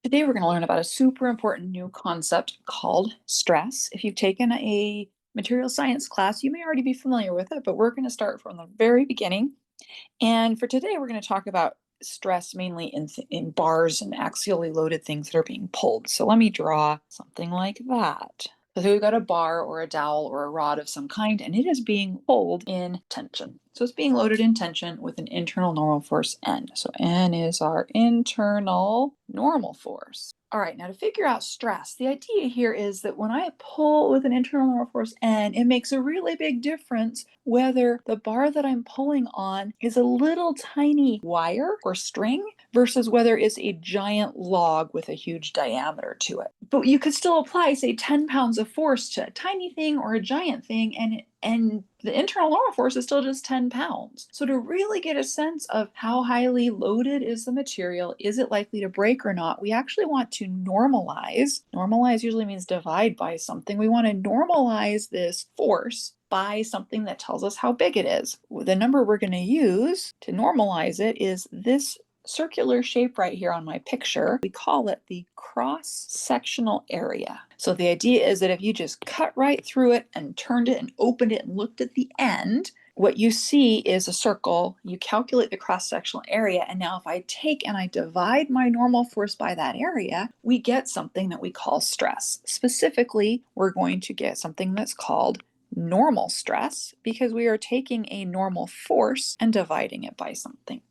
Today, we're going to learn about a super important new concept called stress. If you've taken a material science class, you may already be familiar with it, but we're going to start from the very beginning. And for today, we're going to talk about stress mainly in bars and axially loaded things that are being pulled. So let me draw something like that. So here we've got a bar or a dowel or a rod of some kind, and it is being pulled in tension. So it's being loaded in tension with an internal normal force N. So N is our internal normal force. All right, now to figure out stress, the idea here is that when I pull with an internal normal force N, it makes a really big difference whether the bar that I'm pulling on is a little tiny wire or string versus whether it's a giant log with a huge diameter to it. But you could still apply, say, 10 pounds of force to a tiny thing or a giant thing, and the internal normal force is still just 10 pounds. So to really get a sense of how highly loaded is the material, is it likely to break or not, we actually want to normalize. Normalize usually means divide by something. We want to normalize this force by something that tells us how big it is. The number we're going to use to normalize it is this circular shape right here on my picture. We call it the cross-sectional area. So the idea is that if you just cut right through it and turned it and opened it and looked at the end, what you see is a circle. You calculate the cross-sectional area, and now if I take and I divide my normal force by that area, we get something that we call stress. Specifically, we're going to get something that's called normal stress because we are taking a normal force and dividing it by something.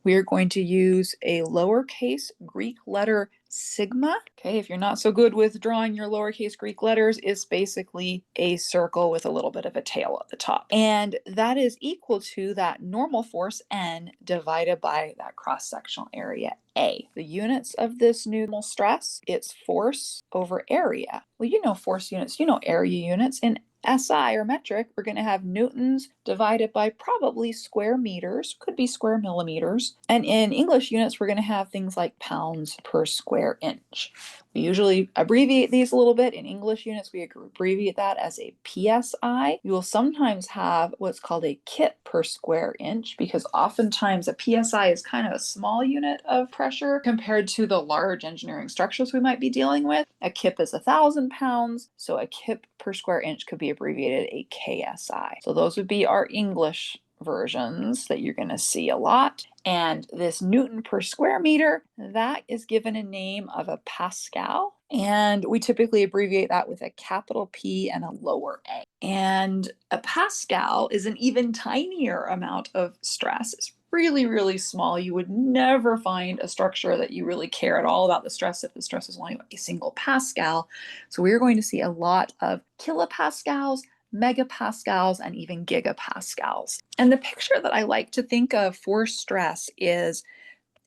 We are going to use a lowercase Greek letter sigma. Okay, if you're not so good with drawing your lowercase Greek letters, it's basically a circle with a little bit of a tail at the top. And that is equal to that normal force N divided by that cross-sectional area A. The units of this normal stress, it's force over area. Well, you know force units, you know area units. In SI or metric, we're going to have newtons divided by probably square meters, could be square millimeters. And in English units, we're going to have things like pounds per square inch. We usually abbreviate these a little bit. In English units, we abbreviate that as a PSI. You will sometimes have what's called a kip per square inch because oftentimes a PSI is kind of a small unit of pressure compared to the large engineering structures we might be dealing with. A kip is 1,000 pounds, so a kip per square inch could be abbreviated a KSI. So those would be our English versions that you're going to see a lot. And this Newton per square meter, that is given a name of a Pascal. And we typically abbreviate that with a capital P and a lower a. And a Pascal is an even tinier amount of stress. It's really, really small. You would never find a structure that you really care at all about the stress if the stress is only a single Pascal. So we're going to see a lot of kilopascals, megapascals, and even gigapascals. And the picture that I like to think of for stress is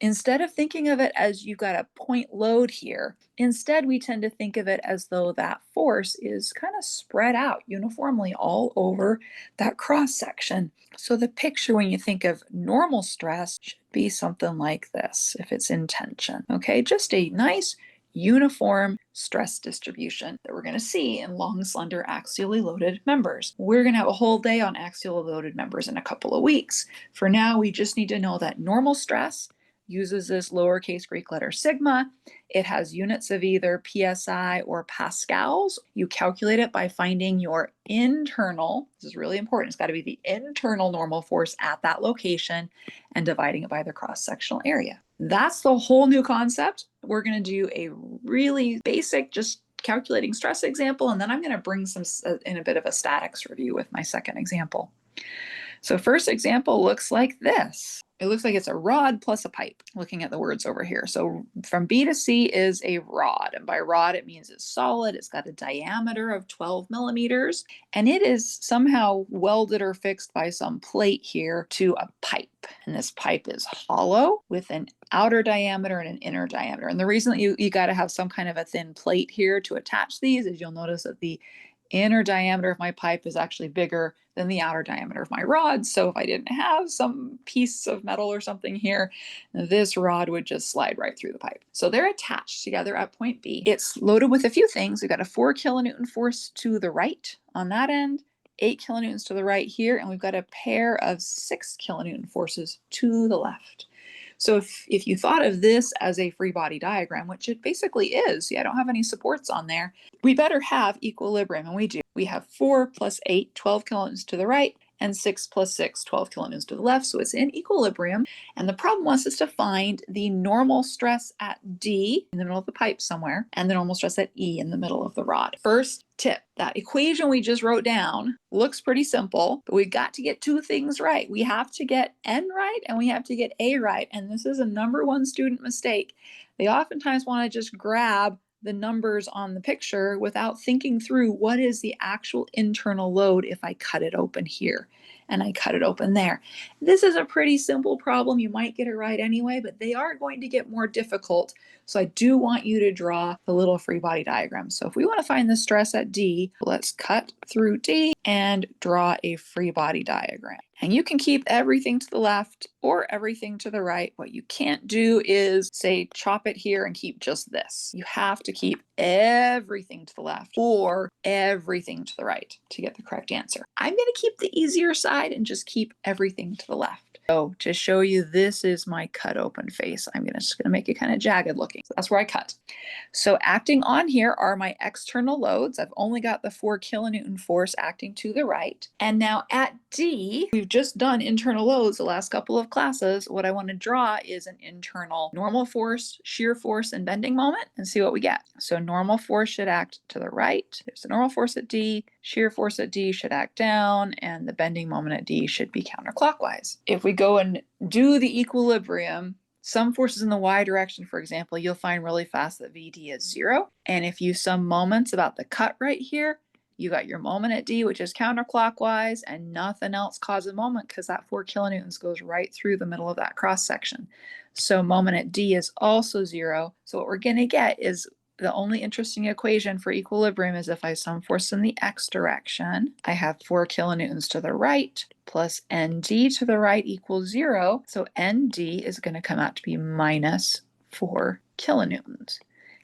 instead of thinking of it as you've got a point load here, instead we tend to think of it as though that force is kind of spread out uniformly all over that cross section. So the picture when you think of normal stress should be something like this if it's in tension. Okay, just a nice uniform stress distribution that we're going to see in long, slender, axially loaded members. We're going to have a whole day on axially loaded members in a couple of weeks. For now, we just need to know that normal stress uses this lowercase Greek letter sigma. It has units of either PSI or pascals. You calculate it by finding your internal, this is really important, it's got to be the internal normal force at that location and dividing it by the cross-sectional area. That's the whole new concept. We're going to do a really basic, just calculating stress example, and then I'm going to bring some in a bit of a statics review with my second example. So first example looks like this. It looks like it's a rod plus a pipe, looking at the words over here. So from B to C is a rod. And by rod, it means it's solid. It's got a diameter of 12 millimeters. And it is somehow welded or fixed by some plate here to a pipe. And this pipe is hollow with an outer diameter and an inner diameter. And the reason that you got to have some kind of a thin plate here to attach these is you'll notice that the inner diameter of my pipe is actually bigger than the outer diameter of my rod. So if I didn't have some piece of metal or something here, this rod would just slide right through the pipe. So they're attached together at point B. It's loaded with a few things. We've got a 4 kilonewton force to the right on that end, 8 kilonewtons to the right here, and we've got a pair of 6 kilonewton forces to the left. So if you thought of this as a free body diagram, which it basically is, I don't have any supports on there, we better have equilibrium, and we do. We have 4 plus 8, 12 kilonewtons to the right, and 6 plus 6, 12 kilonewtons to the left, so it's in equilibrium. And the problem was is to find the normal stress at D in the middle of the pipe somewhere, and the normal stress at E in the middle of the rod. First tip, that equation we just wrote down looks pretty simple, but we've got to get two things right. We have to get N right, and we have to get A right, and this is a number one student mistake. They oftentimes want to just grab the numbers on the picture without thinking through what is the actual internal load if I cut it open here and I cut it open there. This is a pretty simple problem. You might get it right anyway, but they are going to get more difficult. So I do want you to draw the little free body diagram. So if we want to find the stress at D, let's cut through D and draw a free body diagram. And you can keep everything to the left or everything to the right. What you can't do is say chop it here and keep just this. You have to keep everything to the left or everything to the right to get the correct answer. I'm going to keep the easier side and just keep everything to the left. So to show you, this is my cut open face. I'm just going to make it kind of jagged looking. So that's where I cut. So acting on here are my external loads. I've only got the 4 kilonewton force acting to the right. And now at D, we've just done internal loads the last couple of classes. What I want to draw is an internal normal force, shear force, and bending moment and see what we get. So normal force should act to the right. There's the normal force at D. Shear force at D should act down, and the bending moment at D should be counterclockwise. If we go and do the equilibrium, some forces in the y direction, for example, you'll find really fast that VD is 0. And if you sum moments about the cut right here, you got your moment at D, which is counterclockwise, and nothing else causes moment because that 4 kilonewtons goes right through the middle of that cross section. So moment at D is also 0. So what we're going to get is the only interesting equation for equilibrium is if I sum force in the x direction, I have 4 kilonewtons to the right plus ND to the right equals 0. So ND is going to come out to be minus 4 kilonewtons.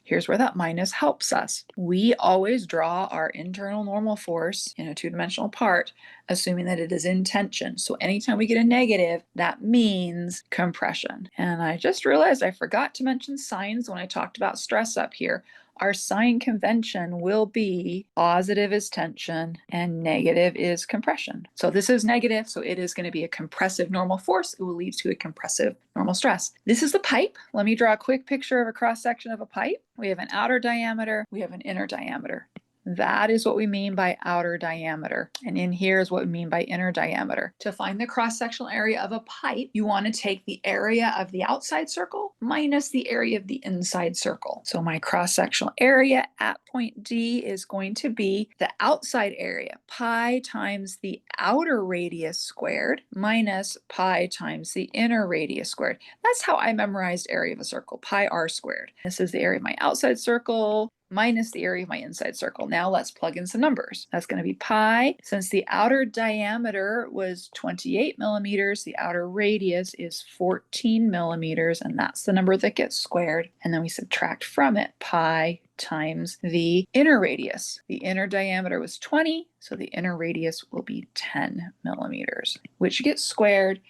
Here's where that minus helps us. We always draw our internal normal force in a two-dimensional part, assuming that it is in tension. So anytime we get a negative, that means compression. And I just realized I forgot to mention signs when I talked about stress up here. Our sign convention will be positive is tension and negative is compression. So this is negative, so it is going to be a compressive normal force. It will lead to a compressive normal stress. This is the pipe. Let me draw a quick picture of a cross section of a pipe. We have an outer diameter, we have an inner diameter. That is what we mean by outer diameter. And in here is what we mean by inner diameter. To find the cross-sectional area of a pipe, you want to take the area of the outside circle minus the area of the inside circle. So my cross-sectional area at point D is going to be the outside area, pi times the outer radius squared minus pi times the inner radius squared. That's how I memorized area of a circle, pi r squared. This is the area of my outside circle minus the area of my inside circle. Now let's plug in some numbers. That's going to be pi. Since the outer diameter was 28 millimeters, the outer radius is 14 millimeters, and that's the number that gets squared. And then we subtract from it pi times the inner radius. The inner diameter was 20, so the inner radius will be 10 millimeters, which gets squared.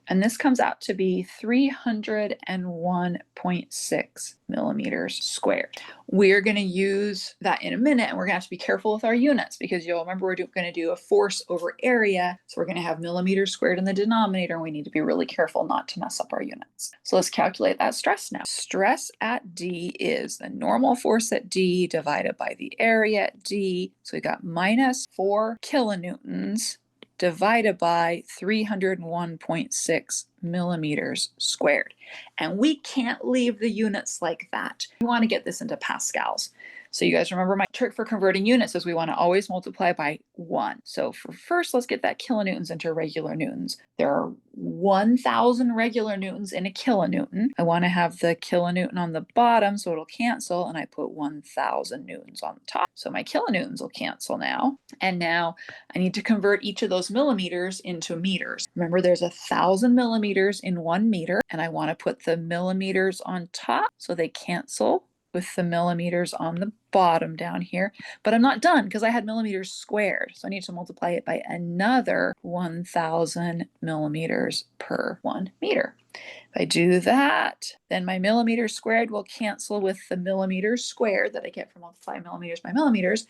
And this comes out to be 301.6 millimeters squared. We're going to use that in a minute, and we're going to have to be careful with our units because you'll remember we're going to do a force over area. So we're going to have millimeters squared in the denominator, and we need to be really careful not to mess up our units. So let's calculate that stress now. Stress at D is the normal force at D divided by the area at D. So we got minus 4 kilonewtons divided by 301.6 millimeters squared. And we can't leave the units like that. We want to get this into pascals. So you guys remember my trick for converting units is we want to always multiply by 1. So for first, let's get that kilonewtons into regular newtons. There are 1,000 regular newtons in a kilonewton. I want to have the kilonewton on the bottom so it'll cancel, and I put 1,000 newtons on the top. So my kilonewtons will cancel now. And now I need to convert each of those millimeters into meters. Remember, there's 1,000 millimeters in 1 meter, and I want to put the millimeters on top so they cancel with the millimeters on the bottom down here, but I'm not done because I had millimeters squared. So I need to multiply it by another 1,000 millimeters per 1 meter. If I do that, then my millimeters squared will cancel with the millimeters squared that I get from multiplying millimeters by millimeters.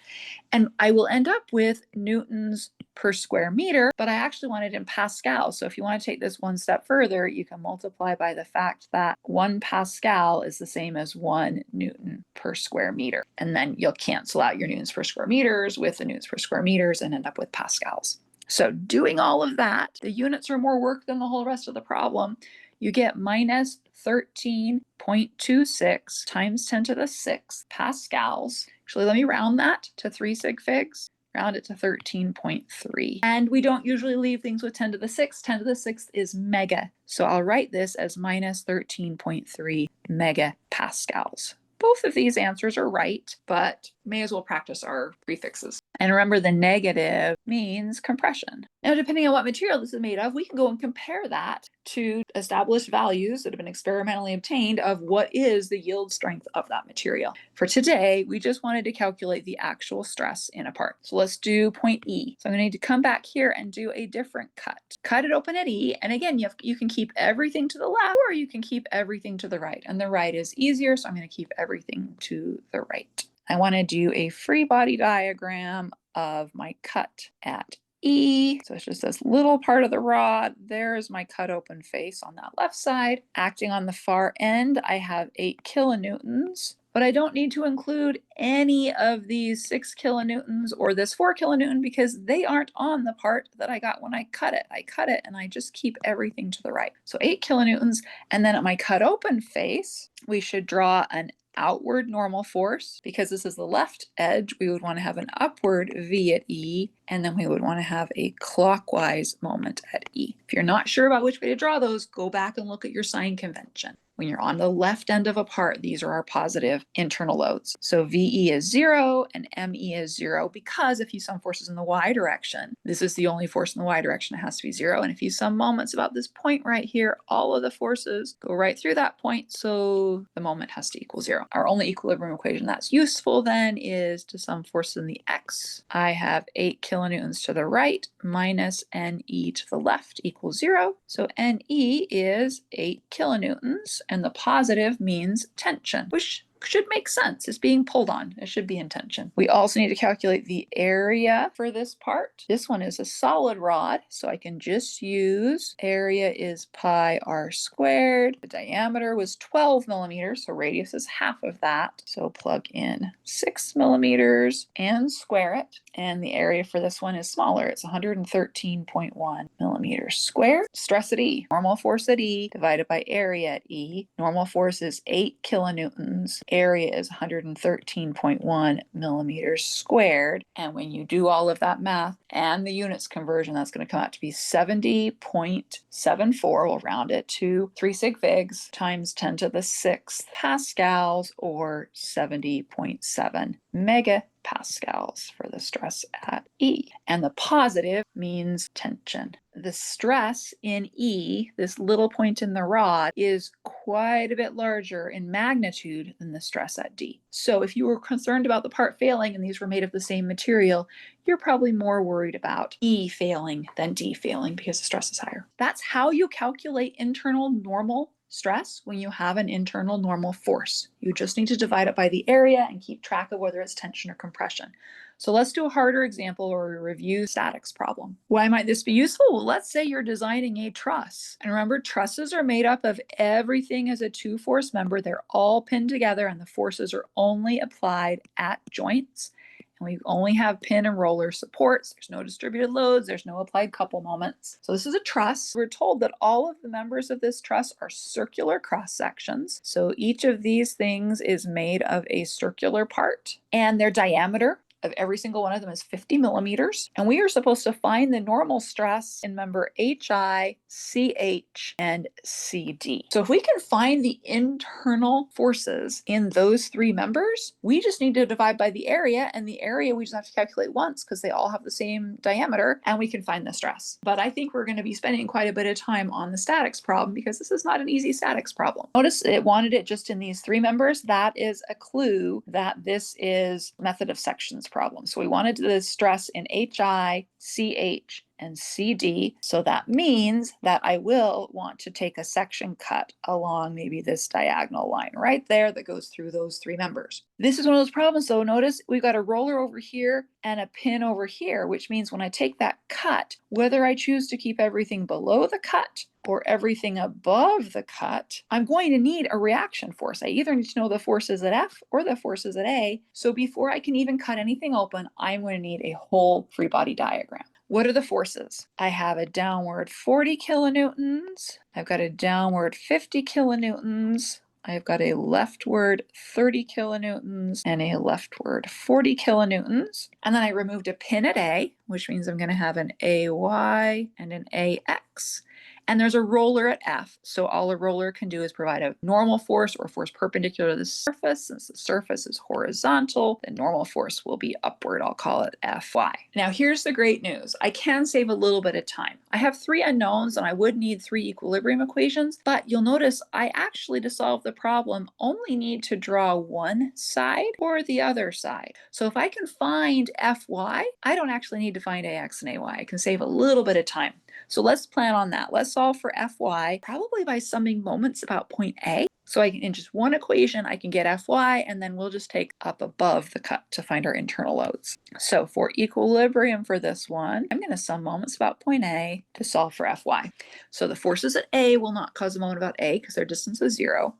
And I will end up with newtons per square meter, but I actually want it in Pascal. So if you want to take this one step further, you can multiply by the fact that 1 Pascal is the same as 1 Newton per square meter. And then you'll cancel out your newtons per square meters with the newtons per square meters and end up with pascals. So doing all of that, the units are more work than the whole rest of the problem. You get minus 13.26 times 10 to the 6th pascals. Actually, let me round that to 3 sig figs. Round it to 13.3. And we don't usually leave things with 10 to the 6th. 10 to the 6th is mega. So I'll write this as minus 13.3 megapascals. Both of these answers are right, but may as well practice our prefixes. And remember, the negative means compression. Now, depending on what material this is made of, we can go and compare that to established values that have been experimentally obtained of what is the yield strength of that material. For today, we just wanted to calculate the actual stress in a part. So let's do point E. So I'm going to need to come back here and do a different cut. Cut it open at E. And again, you can keep everything to the left or you can keep everything to the right. And the right is easier, so I'm going to keep everything to the right. I want to do a free body diagram of my cut at E. So it's just this little part of the rod. There's my cut open face on that left side. Acting on the far end, I have 8 kilonewtons, but I don't need to include any of these 6 kilonewtons or this 4 kilonewton because they aren't on the part that I got when I cut it. I cut it and I just keep everything to the right. So 8 kilonewtons. And then at my cut open face, we should draw an outward normal force. Because this is the left edge, we would want to have an upward V at E, and then we would want to have a clockwise moment at E. If you're not sure about which way to draw those, go back and look at your sign convention. When you're on the left end of a part, these are our positive internal loads. So VE is 0 and ME is 0 because if you sum forces in the y direction, this is the only force in the y direction, it has to be 0. And if you sum moments about this point right here, all of the forces go right through that point, so the moment has to equal 0. Our only equilibrium equation that's useful then is to sum forces in the x. I have 8 kilonewtons to the right minus NE to the left equals 0. So NE is 8 kilonewtons. And the positive means tension, which should make sense. It's being pulled on. It should be in tension. We also need to calculate the area for this part. This one is a solid rod, so I can just use area is pi r squared. The diameter was 12 millimeters, so radius is half of that. So plug in 6 millimeters and square it. And the area for this one is smaller. It's 113.1 millimeters squared. Stress at E, normal force at E divided by area at E. Normal force is 8 kilonewtons. Area is 113.1 millimeters squared. And when you do all of that math and the units conversion, that's going to come out to be 70.74. We'll round it to 3 sig figs times 10 to the 6th pascals, or 70.7 megapascals for the stress at E. And the positive means tension. The stress in E, this little point in the rod, is quite a bit larger in magnitude than the stress at D. So if you were concerned about the part failing and these were made of the same material, you're probably more worried about E failing than D failing because the stress is higher. That's how you calculate internal normal stress when you have an internal normal force. You just need to divide it by the area and keep track of whether it's tension or compression. So let's do a harder example where we review statics problem. Why might this be useful? Well, let's say you're designing a truss. And remember, trusses are made up of everything as a two-force member. They're all pinned together and the forces are only applied at joints. And we only have pin and roller supports. There's no distributed loads. There's no applied couple moments. So this is a truss. We're told that all of the members of this truss are circular cross sections. So each of these things is made of a circular part, and their diameter of every single one of them is 50 millimeters. And we are supposed to find the normal stress in member HI, CH, and CD. So if we can find the internal forces in those three members, we just need to divide by the area, and the area we just have to calculate once because they all have the same diameter, and we can find the stress. But I think we're going to be spending quite a bit of time on the statics problem because this is not an easy statics problem. Notice it wanted it just in these three members. That is a clue that this is method of sections problem. So we wanted the stress in HI, CH, and CD. So that means that I will want to take a section cut along maybe this diagonal line right there that goes through those three members. This is one of those problems. So notice we've got a roller over here and a pin over here, which means when I take that cut, whether I choose to keep everything below the cut or everything above the cut, I'm going to need a reaction force. I either need to know the forces at F or the forces at A. So before I can even cut anything open, I'm going to need a whole free body diagram. What are the forces? I have a downward 40 kilonewtons. I've got a downward 50 kilonewtons. I've got a leftward 30 kilonewtons and a leftward 40 kilonewtons. And then I removed a pin at A, which means I'm going to have an AY and an AX. And there's a roller at F. So all a roller can do is provide a normal force or force perpendicular to the surface. Since the surface is horizontal, the normal force will be upward. I'll call it Fy. Now here's the great news. I can save a little bit of time. I have three unknowns and I would need three equilibrium equations, but you'll notice I actually, to solve the problem, only need to draw one side or the other side. So if I can find Fy, I don't actually need to find Ax and Ay. I can save a little bit of time. So let's plan on that. Let's solve for Fy, probably by summing moments about point A. So I can, in just one equation, I can get Fy, and then we'll just take up above the cut to find our internal loads. So for equilibrium for this one, I'm going to sum moments about point A to solve for Fy. So the forces at A will not cause a moment about A because their distance is 0.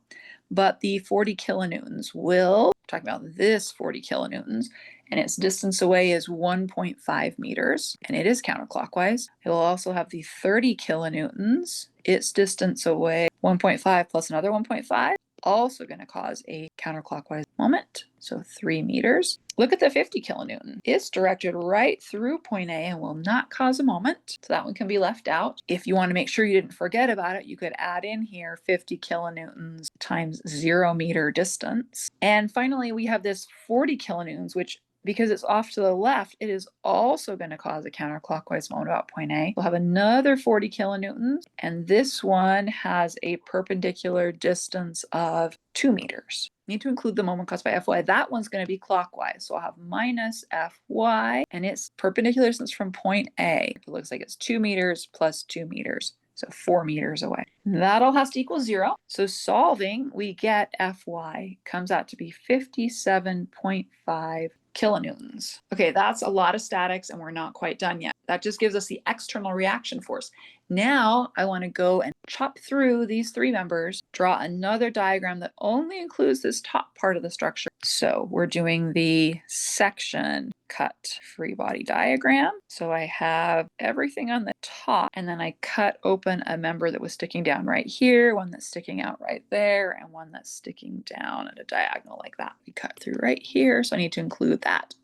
But the 40 kilonewtons will, talking about this 40 kilonewtons, and its distance away is 1.5 meters, and it is counterclockwise. It will also have the 30 kilonewtons, its distance away 1.5 plus another 1.5, also going to cause a counterclockwise moment, so 3 meters. Look at the 50 kilonewton. It's directed right through point A and will not cause a moment, so that one can be left out. If you want to make sure you didn't forget about it, you could add in here 50 kilonewtons times 0 meter distance. And finally, we have this 40 kilonewtons, which, because it's off to the left, it is also going to cause a counterclockwise moment about point A. We'll have another 40 kilonewtons, and this one has a perpendicular distance of 2 meters. Need to include the moment caused by Fy. That one's going to be clockwise, so I'll have minus Fy, and its perpendicular distance from point A. It looks like it's 2 meters plus 2 meters. So 4 meters away. That all has to equal 0. So solving, we get Fy comes out to be 57.5 kilonewtons. Okay, that's a lot of statics and we're not quite done yet. That just gives us the external reaction force. Now I want to go and chop through these three members, draw another diagram that only includes this top part of the structure. So we're doing the section cut free body diagram. So I have everything on the top, and then I cut open a member that was sticking down right here, one that's sticking out right there, and one that's sticking down at a diagonal like that. We cut through right here, so I need to include that,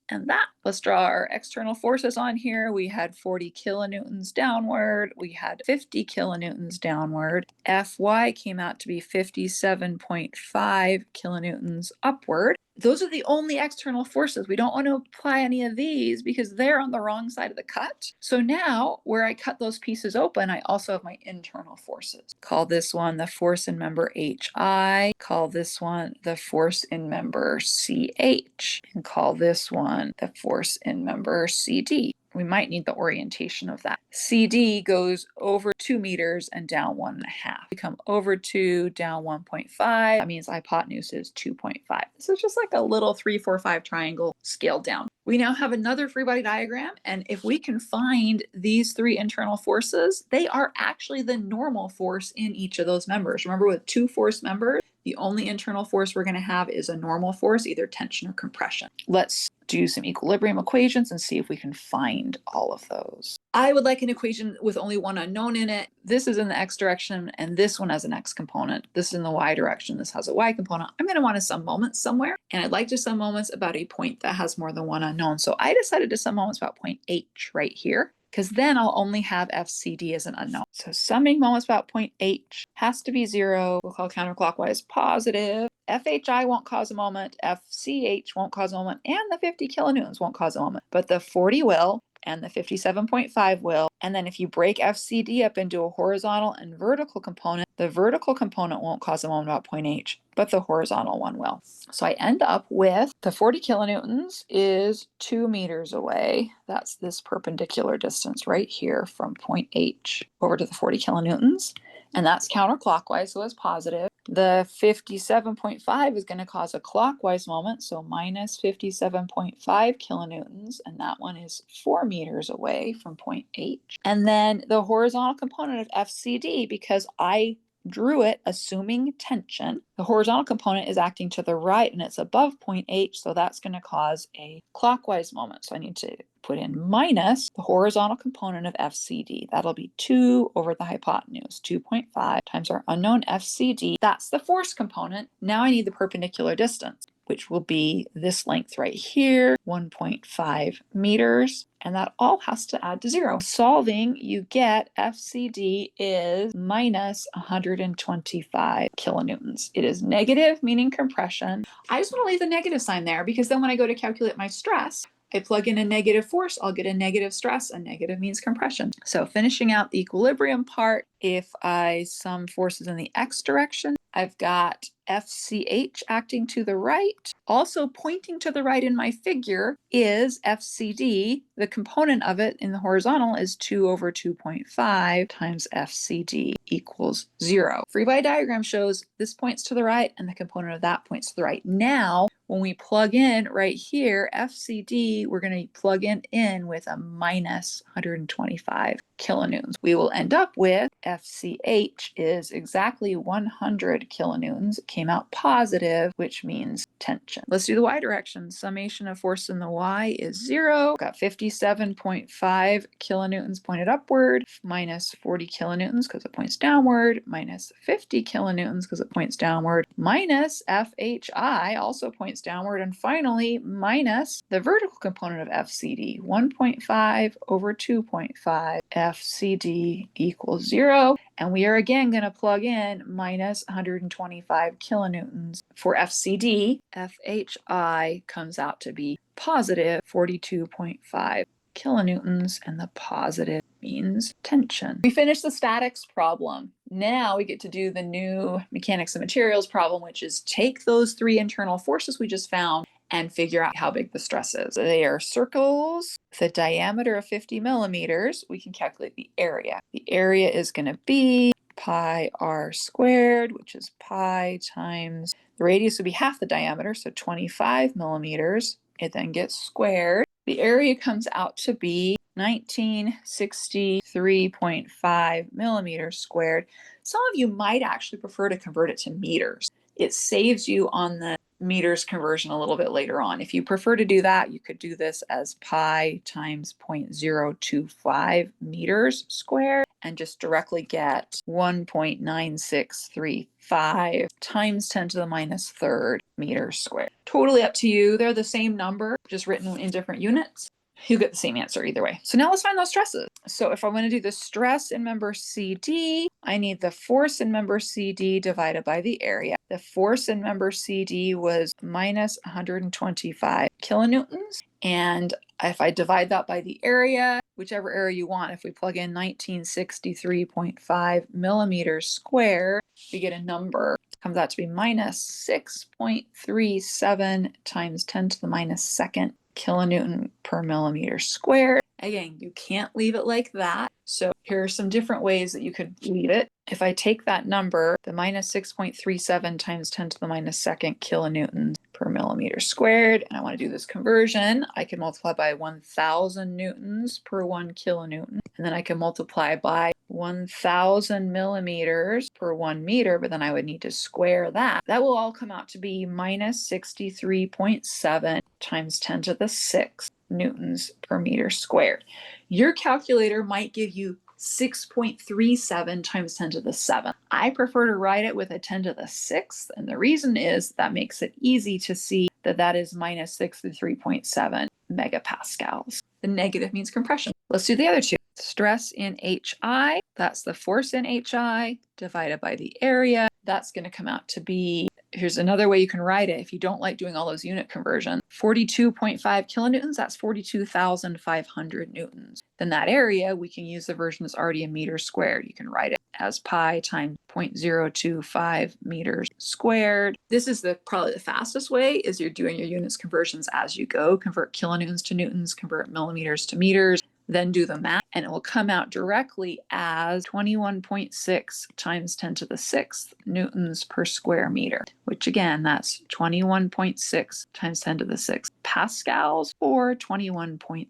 and that. Let's draw our external forces on here. We had 40 kilonewtons downward. We had 50 kilonewtons downward. Fy came out to be 57.5 kilonewtons upward. Those are the only external forces. We don't want to apply any of these because they're on the wrong side of the cut. So now where I cut those pieces open, I also have my internal forces. Call this one the force in member HI. Call this one the force in member CH. And call this one the force in member CD. We might need the orientation of that. CD goes over 2 meters and down 1.5. We come over 2, down 1.5. That means hypotenuse is 2.5. This is just like a little 3, 4, 5 triangle scaled down. We now have another free body diagram, and if we can find these three internal forces, they are actually the normal force in each of those members. Remember, with two force members, The only internal force we're going to have is a normal force, either tension or compression. Let's do some equilibrium equations and see if we can find all of those. I would like an equation with only one unknown in it. This is in the x direction, and this one has an x component. This is in the y direction. This has a y component. I'm going to want to sum moments somewhere, and I'd like to sum moments about a point that has more than one unknown. So I decided to sum moments about point H right here, because then I'll only have FCD as an unknown. So summing moments about point H has to be 0. We'll call counterclockwise positive. FHI won't cause a moment, FCH won't cause a moment, and the 50 kilonewtons won't cause a moment. But the 40 will, and the 57.5 will. And then if you break FCD up into a horizontal and vertical component, the vertical component won't cause a moment about point H, but the horizontal one will. So I end up with the 40 kilonewtons is 2 meters away. That's this perpendicular distance right here from point H over to the 40 kilonewtons. And that's counterclockwise, so it's positive. The 57.5 is going to cause a clockwise moment, so minus 57.5 kilonewtons, and that one is 4 meters away from point H. And then the horizontal component of FCD, because I drew it assuming tension, the horizontal component is acting to the right and it's above point H, so that's going to cause a clockwise moment. So I need to put in minus the horizontal component of FCD. That'll be 2 over the hypotenuse, 2.5 times our unknown FCD. That's the force component. Now I need the perpendicular distance, which will be this length right here, 1.5 meters. And that all has to add to 0. Solving, you get FCD is minus 125 kilonewtons. It is negative, meaning compression. I just want to leave the negative sign there because then when I go to calculate my stress, I plug in a negative force, I'll get a negative stress. A negative means compression. So finishing out the equilibrium part, if I sum forces in the x direction, I've got FCH acting to the right. Also pointing to the right in my figure is FCD. The component of it in the horizontal is 2 over 2.5 times FCD equals 0. Free body diagram shows this points to the right and the component of that points to the right. Now, when we plug in right here, FCD, we're going to plug in with a minus 125 kilonewtons. We will end up with FCH is exactly 100 kilonewtons. It came out positive, which means tension. Let's do the y direction. Summation of force in the y is 0. Got 57.5 kilonewtons pointed upward, minus 40 kilonewtons because it points downward, minus 50 kilonewtons because it points downward, minus FHI also points downward, and finally minus the vertical component of FCD, 1.5 over 2.5. FCD equals 0. And we are again going to plug in minus 125 kilonewtons for FCD. FHI comes out to be positive 42.5 kilonewtons, and the positive means tension. We finished the statics problem. Now we get to do the new mechanics of materials problem, which is take those 3 internal forces we just found and figure out how big the stress is. They are circles with a diameter of 50 millimeters. We can calculate the area. The area is going to be pi r squared, which is pi times the radius would be half the diameter, so 25 millimeters. It then gets squared. The area comes out to be 1963.5 millimeters squared. Some of you might actually prefer to convert it to meters. It saves you on the meters conversion a little bit later on. If you prefer to do that, you could do this as pi times 0.025 meters squared and just directly get 1.9635 times 10 to the minus third meters squared. Totally up to you. They're the same number, just written in different units. You get the same answer either way. So now let's find those stresses. So if I want to do the stress in member CD, I need the force in member CD divided by the area. The force in member CD was minus 125 kilonewtons. And if I divide that by the area, whichever area you want, if we plug in 1963.5 millimeters squared, we get a number. It comes out to be minus 6.37 times 10 to the minus second kilonewton per millimeter squared. Again, you can't leave it like that. So here are some different ways that you could leave it. If I take that number, the minus 6.37 times 10 to the minus second kilonewtons per millimeter squared, and I want to do this conversion, I can multiply by 1,000 newtons per 1 kilonewton, and then I can multiply by 1,000 millimeters per 1 meter, but then I would need to square that. That will all come out to be minus 63.7 times 10 to the 6 newtons per meter squared. Your calculator might give you 6.37 times 10 to the 7th. I prefer to write it with a 10 to the 6th, and the reason is that makes it easy to see that that is minus 63.7 megapascals. The negative means compression. Let's do the other two. Stress in HI, that's the force in HI divided by the area. That's going to come out to be, here's another way you can write it if you don't like doing all those unit conversions. 42.5 kilonewtons, that's 42,500 newtons. Then that area, we can use the version that's already in meters squared. You can write it as pi times 0.025 meters squared. This is probably the fastest way, is you're doing your units conversions as you go. Convert kilonewtons to newtons, convert millimeters to meters, then do the math, and it will come out directly as 21.6 times 10 to the 6th newtons per square meter, which again, that's 21.6 times 10 to the 6th pascals, or 21.6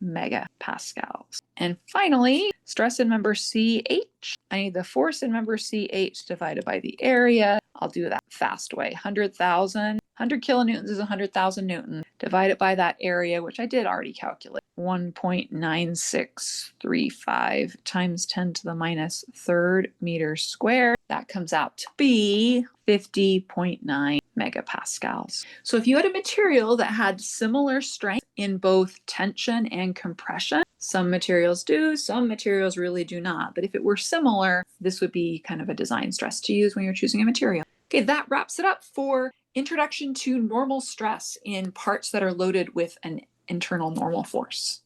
megapascals. And finally, stress in member CH. I need the force in member CH divided by the area. I'll do that fast way. 100,000. 100 kilonewtons is 100,000 newtons. Divide it by that area, which I did already calculate. 1.9635 times 10 to the minus third meters squared. That comes out to be 50.9 megapascals. So if you had a material that had similar strength in both tension and compression, some materials do, some materials really do not. But if it were similar, this would be kind of a design stress to use when you're choosing a material. Okay, that wraps it up for Introduction to Normal Stress in parts that are loaded with an internal normal force.